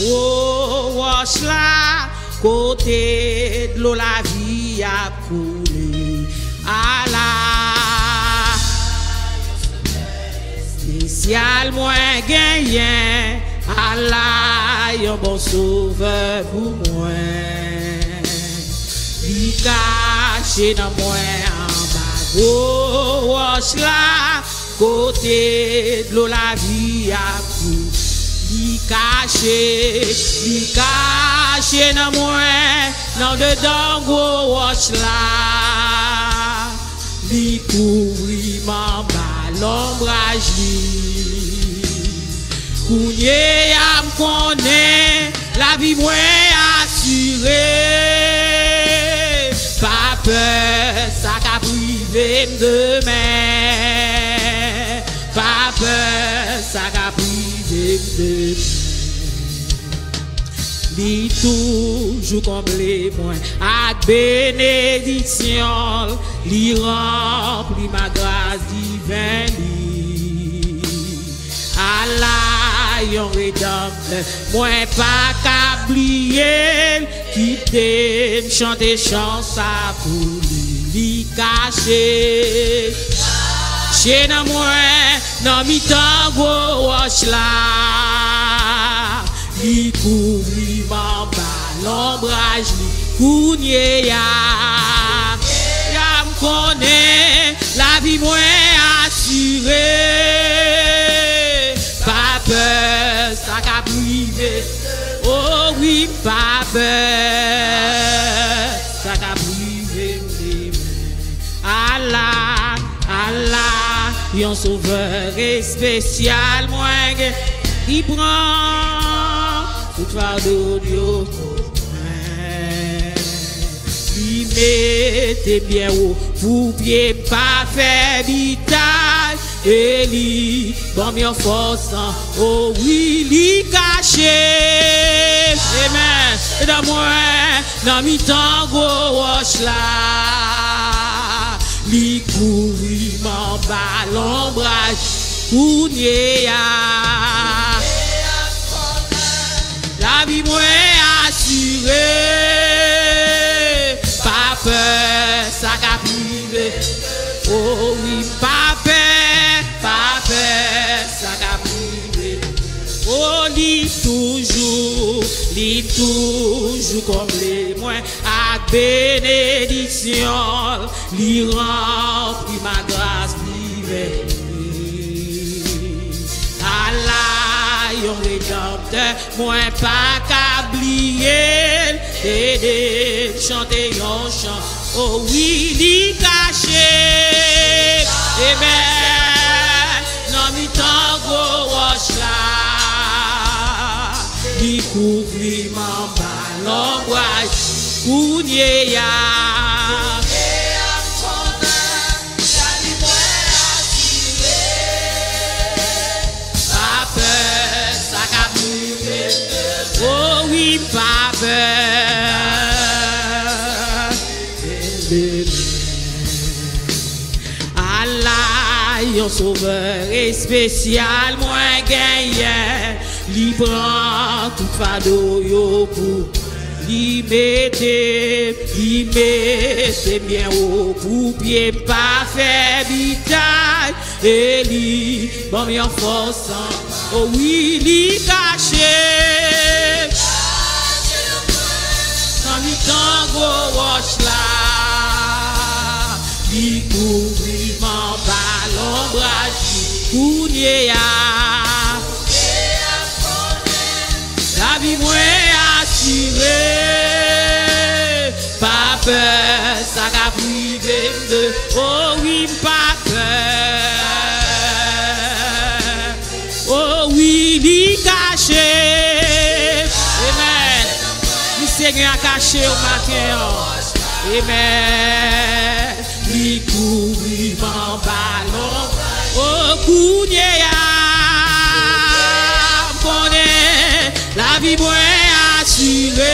Oh, wash là, côté de l'eau, la vie a coulé. À la spécial moins gagnant, à la yon bon sauveur pour moi. Li caché dans moi en bas. Oh, wash là, côté de l'eau, la vie a coulé. Li caché dans moi, dans dedans gros wash là. Li couvri m'en bas l'ombrage li. Kounye a m'konne, la vie moi assurée. Pas peur, ça qu'a privé demain. Pas peur, ça qu'a privé demain. Li toujours comblé moi avec bénédiction, li rempli ma grâce divine. Allah yon rédempteur, moi pas qu'oublier, qui t'aime chanter chansa pour lui, li caché. Chez dans moi, dans mi tango wash là. Li couvri m'en bas l'ombrage li kounye ya. Ya m'konne la vie moi assurée. Pas peur ça qu'a privé. Oh oui pas peur ça qu'a privé. Allah, Allah, yon sauveur est spécial moi qui prend tout fardeau Dieu. Il mette bien haut pour pied pas faire vital. Et lui bon mieux force. Oh oui lui caché. Amen. Et dans moi dans mi tango wash là. Lui couvri m'en bas l'ombrage kounye ya. La vie moi assurée, pas peur, ça qu'a privé. Oh oui, pas peur, ça qu'a privé. Oh, li toujours comblé moi avec bénédiction, li rempli ma grâce divine. Allah yon rédempteur, moi pas qu'oublier, et de chanter yon chant. Oh oui, li caché. Amen. Non mi tango wash là. Li couvri m'en bas l'ombrage kounye ya. Oh oui, pas Allah, yon sauveur est spécial, moi gagnant. Li prend tout fardeau yo pour li mette bien haut pour pied pas faire vital. Et li bon mi en force. Oh oui, li caché. Dans mi tango wash là. Li couvri m'en bas l'ombrage kounye ya. La vie moi assurée. Pas peur, ça qu'a privé de. Oh oui, pas peur. Oh oui, li caché. Amen. Le Seigneur a caché au matin. Amen. Li couvri m'en ballon. Oh kounye ya. La vie moi assurée.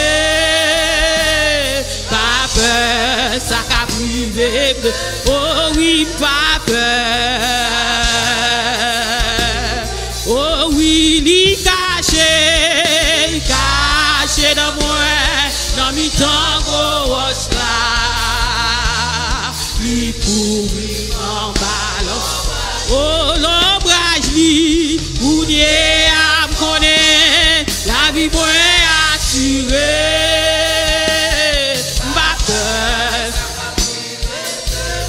Pas peur, ça qu'a privé. Oh oui, pas peur. Oh oui, li caché. mi tango roche là, il courit en ballon. Oh, l'ombrage li, ou n'y a me connaît, la vie moins assurée. M'pas peur,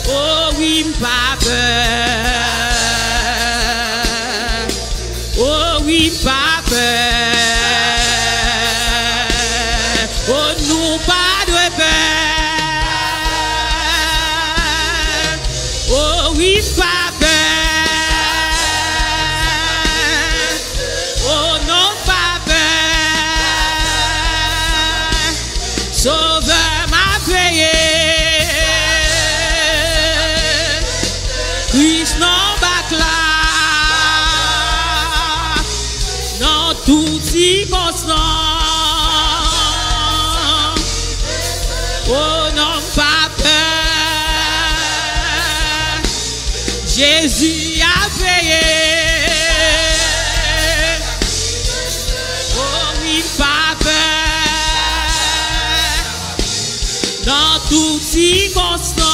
oh oui, m'pas peur, oh oui, m'pas peur, oh nous pas de peur, oh oui, m'pas peur. Sauveur m'a payé, Christ non bac là, dans toutes circonstances. Oh non pas peur, Jésus a payé. Oh oui pas peur. Dans toutes circonstances,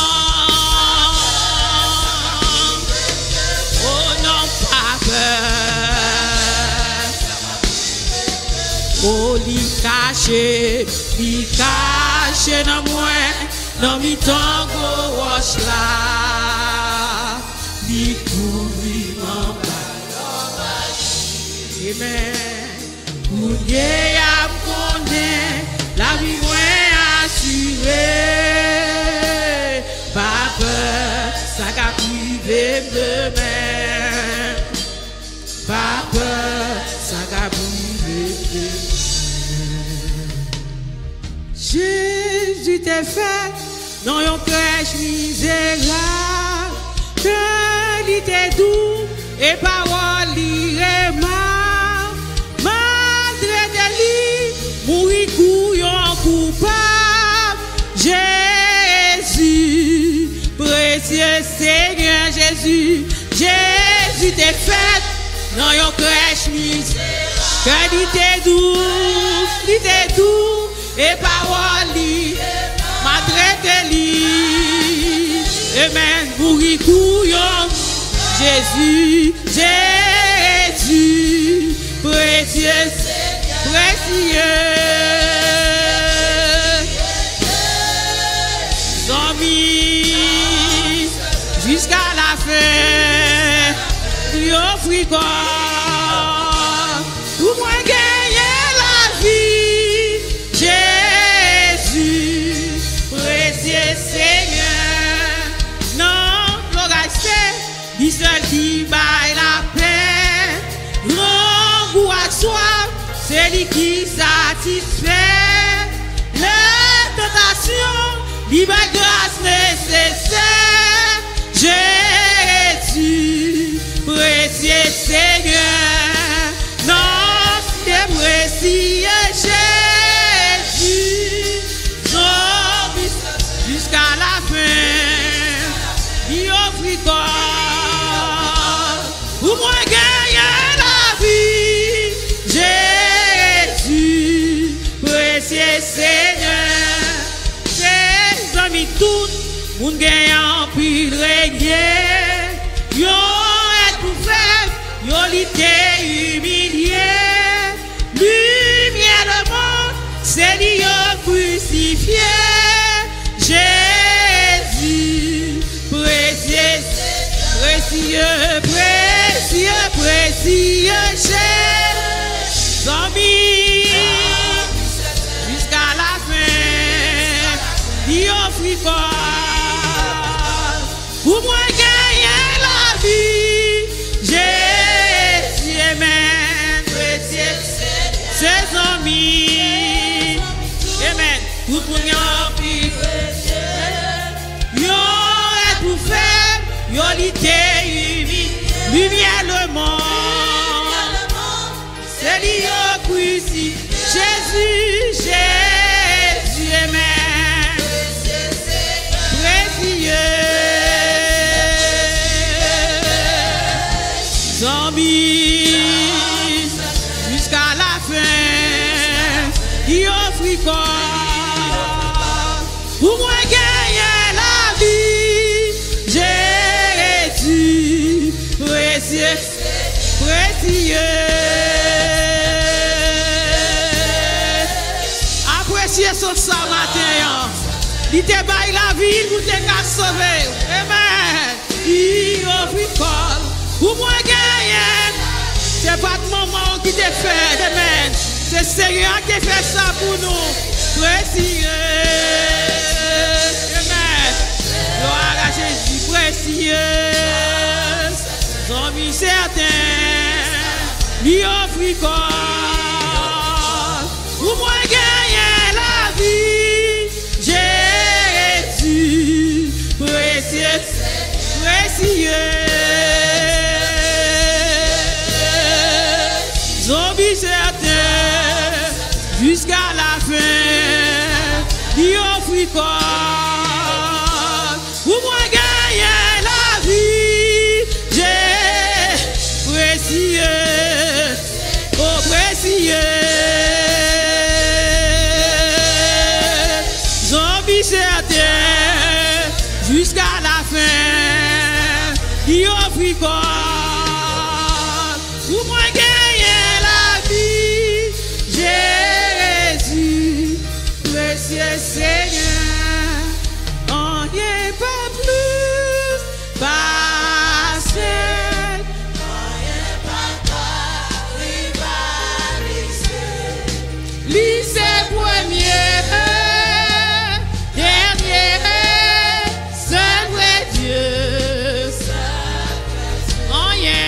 oh non pas peur, oh li caché dans moi, dans mi tango roche là, li couvrit mon ballon. Amen. Pour Dieu a connaît la vie moins assurée, pas peur, ça qu'a privé demain, pas peur, ça qu'a privé demain. Jésus t'est fait dans une crèche misérable, que il était doux et parole l'irrémable, malgré des lits, mourir couillon coupable. Jésus, précieux Seigneur Jésus, Jésus t'est fait dans une crèche misérable, que il était doux et parole malgré tes lits. Amen, mourir couillon. Jésus, Jésus, précieux, précieux. Zombie, jusqu'à la fin, lui offrir corps, pour moi gagner la vie. Jésus, précieux Seigneur, non, l'orage c'est, lui seul qui baille la paix, non, goût à soif, c'est lui qui satisfait, les tentations, lui ma grâce nécessaire. Jésus, précieux Seigneur, non, c'est précieux Jésus, jusqu'à la fin, il offre corps, pour moi gagner la vie. Jésus, précieux Seigneur, ses amis tous, moun gagnant puis régner, yo est tout faible, yo l'ité humilié, lumière le monde, c'est lui crucifié. Jésus, précieux, précieux, précieux, précieux Jésus, zombie, jusqu'à la fin, il offre corps, pour moi gagner la vie. Jésus, amen, précieux, ses amis, amen, tout pour nous. Tout fait, yo l'ité lumière le monde, c'est lui crucifié. Jésus, Jésus, amen, précieux, zombie, jusqu'à la fin, il offre corps, Pour moi gagner la vie, Jésus, précieux, précieux. Appréciez son sang matin. Il te baille la vie pour te sauver. Amen. Il offre corps. Pour moi gagner. C'est pas de maman qui te fait. Amen. C'est Seigneur qui fait ça pour nous. Précieux. Amen. Gloire à Jésus. Précieux. Zombie certain. Il offre corps. Pour moi gagner la vie. Jésus. Précieux. Précieux. Zombie certain, jusqu'à la fin, il offre corps. Pour moi gagner la vie, j'ai précieux, oh précieux. Zombie certain, jusqu'à la fin, il offre corps. Pour moi Seigneur, on n'est pas plus partiel, on n'est pas rivalisé. Lycée premier, dernier, seul vrai Dieu, on y est.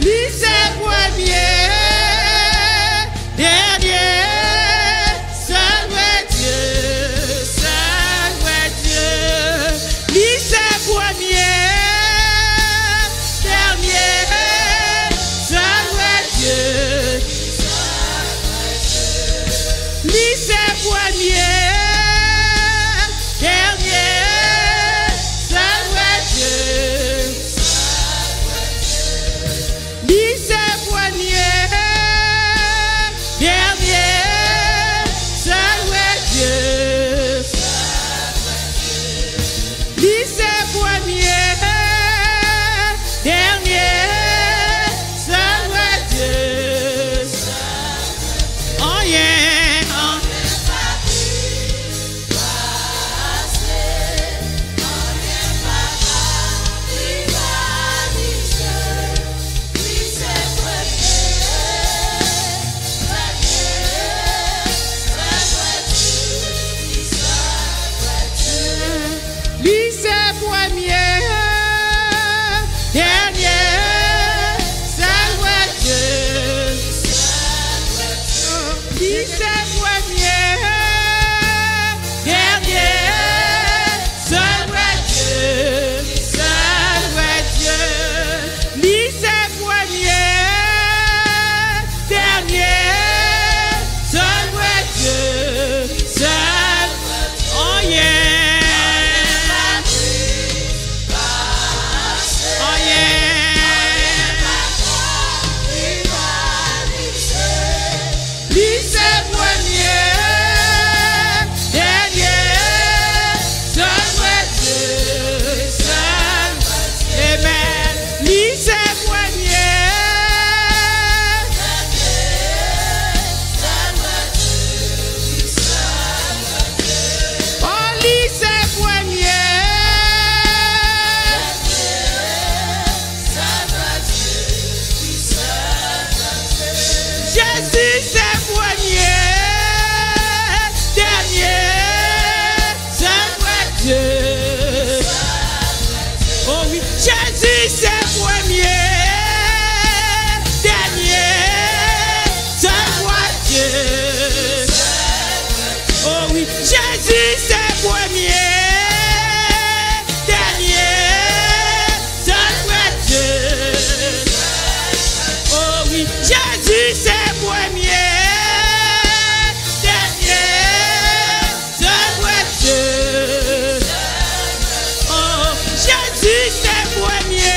Jésus c'est premier,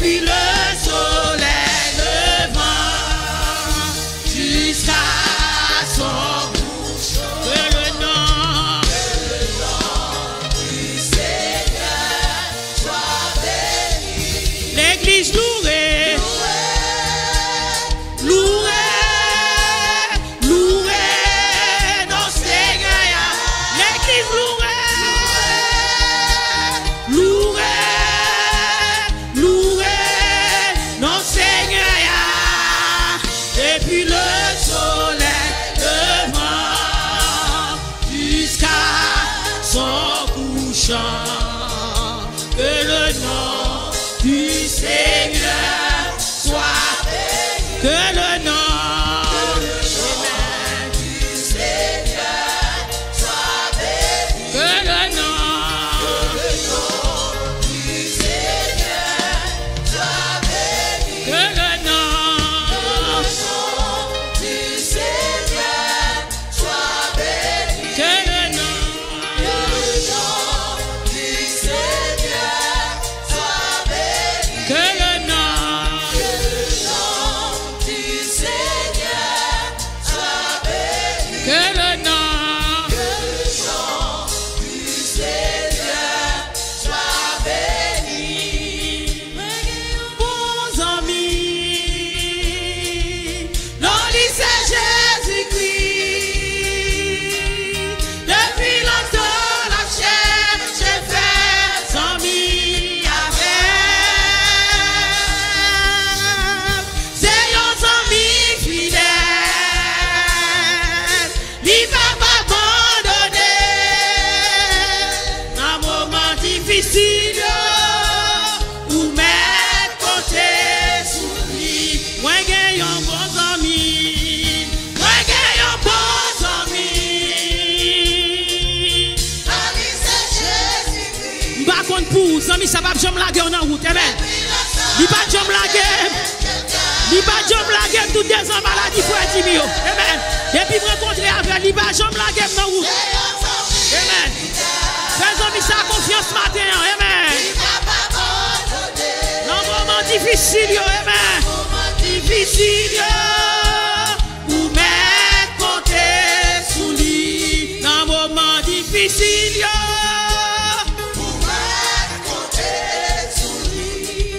depuis le soleil levant jusqu'à son couchant. Que le nom du Seigneur soit béni. L'église louée, louée, louée, non Seigneur. L'église louée, louée, louée, non Seigneur. Depuis le soleil levant jusqu'à son couchant. Que le nom du Seigneur soit béni. Que le nom du Seigneur soit béni. Que le nom du Seigneur soit béni. Que le nom du Seigneur soit béni. Que le nom du Seigneur soit béni. Que le nom du Seigneur soit béni. Que le nom du Seigneur soit béni. Bons amis, l'on lit c'est Jésus-Christ. Depuis longtemps la chair j'ai fait amis avec. C'est un ami fidèle, il va pas abandonner. Dans un moment difficile, ou mettre côté sous lui. Moi j'ai un bon ami, moi j'ai un bon ami. Par contre pour vous, amis, ça va jamais la guerre en route, amen. Il va jamais la guerre. Il va jamais la guerre toutes des ans maladie pour être timide. Amen. Depuis me rencontrer avec, il va jamais la guerre en route. Amen. Mes amis, ça a confiance matin, amen. Dans un moment difficile, amen. Difficile, ou mettre côté sous lui. Dans un moment difficile,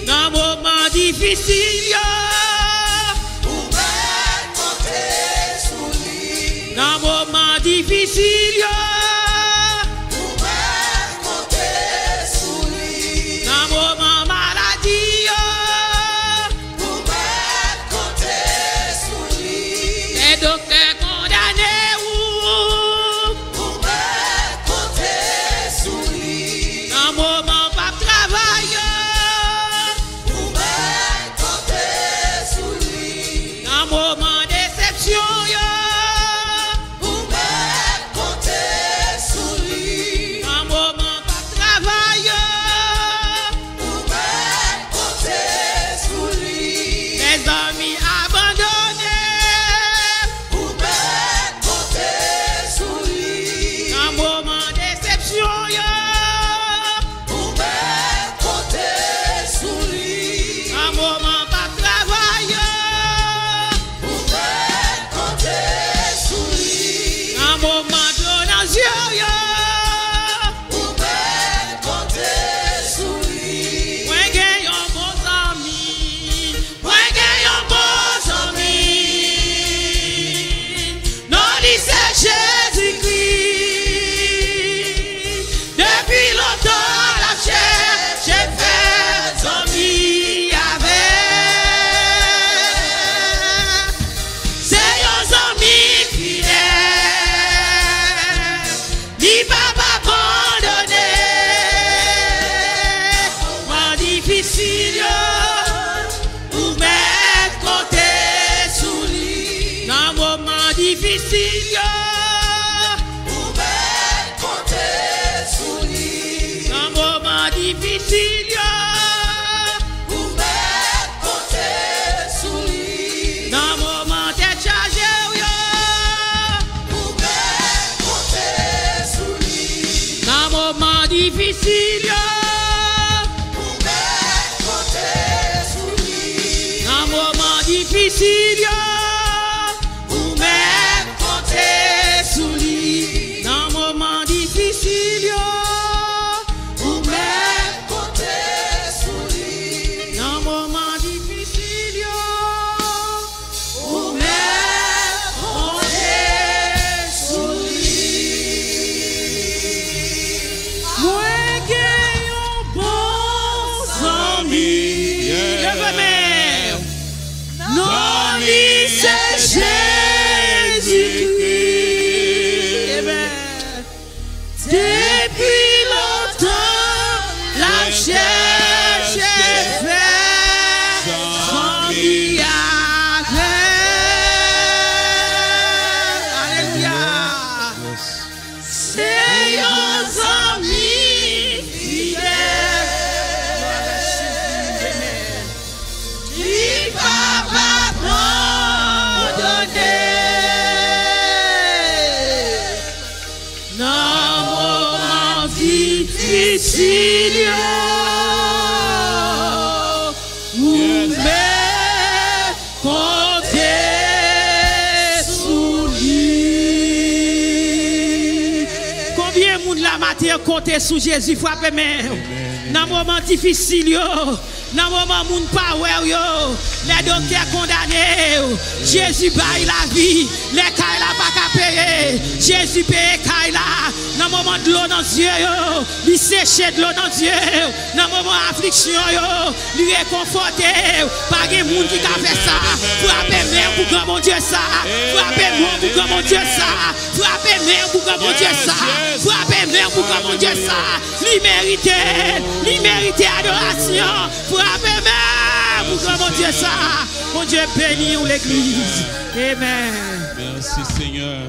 dans un moment difficile, dans un moment difficile, dans un moment maladie, les docteurs condamnés ou dans un moment pas travail, dans un moment déception, dans un moment pas travail, les amis abandonnés, dans un moment déception, dans un moment pas travail, dans un moment donation, moi j'ai un bon ami, moi j'ai un bon ami. Non, il c'est Jésus-Christ. Depuis longtemps la chair j'ai fait amis avec. C'est un ami fidèle, il va pas abandonner. Moment difficile, ou mettre côté sous lui. Dans un moment difficile, dans un moment difficile, dans un moment d'être chargé, dans un moment difficile, difficile, ou même compter sous lui. Dans moment difficile, ou même compter sous lui. Dans moment difficile, ou même compter sous lui. Moi, j'ai un bon ami. Non, c'est Jésus-Christ. Depuis longtemps, la cherche est faite sans miracle. Alléluia. C'est un ami fidèle. Il va m'abandonner. Dans mon difficile, vous me comptez sous lui. Combien de monde la matière compte sous Jésus? Frappez main. Dans moment difficile, dans moment moun pas ouais yo, les docteurs condamnés, Jésus baille la vie, les cailles la pas qu'à payer, Jésus paye caille la. Dans moment de l'eau dans les yeux yo, lui sécher de l'eau dans les yeux, dans moment affliction yo, lui réconforter, pas de monde qui a fait ça, frapper main pour grand mon Dieu ça, frapper main pour grand mon Dieu ça, frapper main pour grand mon Dieu ça, frapper main pour grand mon Dieu ça, lui mérite adoration. Frappez même pour que mon Dieu ça. Mon Dieu bénit l'église. Amen. Merci Seigneur.